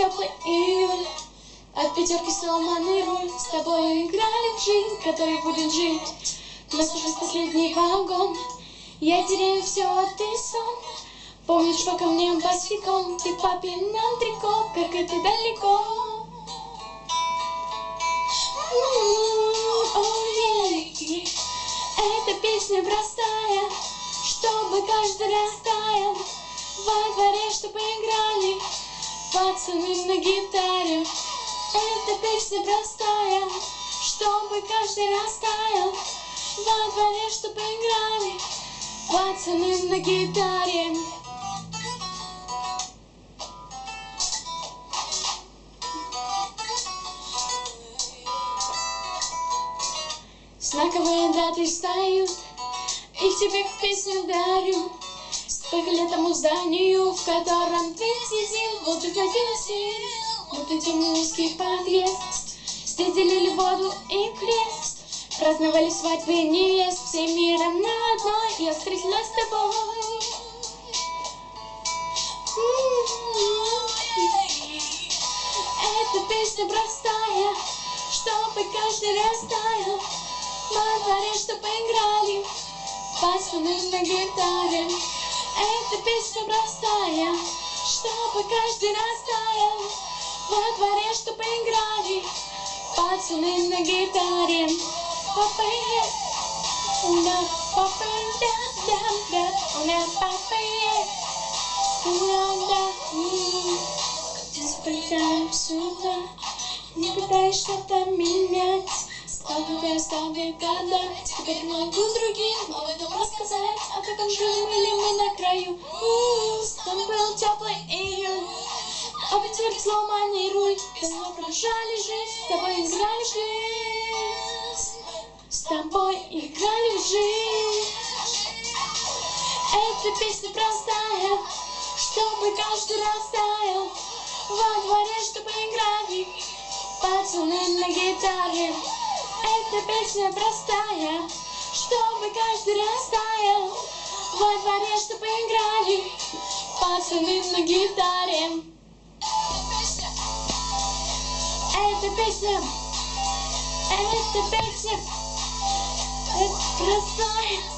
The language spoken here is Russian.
теплый июль. От пятерки сломанный руль. С тобой играли в жизнь, которой будет жить. Нас уже последний вагон. Я теряю все, а ты сон. Помнишь, пока мне босиком ты папином трико, как это далеко. Эта песня простая, чтобы каждый растаял. Во дворе, чтобы играли пацаны на гитаре. Эта песня простая, чтобы каждый растаял. Во дворе, чтобы играли пацаны на гитаре. Знаковые даты встают, и тебе в песню дарю. Спыхали тому зданию, в котором ты сидел, воздух носил, будто темный узкий подъезд. Здесь делили воду и крест, праздновали свадьбы невест. Всем миром на одной я встретилась с тобой. Эта песня простая, чтобы каждый растаял. Во дворе, чтобы играли пацаны на гитаре. Эта песня простая, чтобы каждый растаял. Во дворе, чтобы играли пацаны на гитаре. Папа-е, уна, папа-да, да, уна, папа-е, уна, да. Когда прилетаем сюда, не пытаюсь что-то менять. Стало оставить года, теперь могу другим об этом рассказать. А как он жили мы на краю. Там был теплый июль, а ветер сломанный руль. Без него провожали жизнь, с тобой играли в жизнь. С тобой играли в жизнь. Эта песня простая, чтобы каждый растаял. Во дворе, чтобы играли пацаны на гитаре. Эта песня простая, чтобы каждый растаял. Во дворе, чтобы играли пацаны на гитаре. Эта песня, это простая.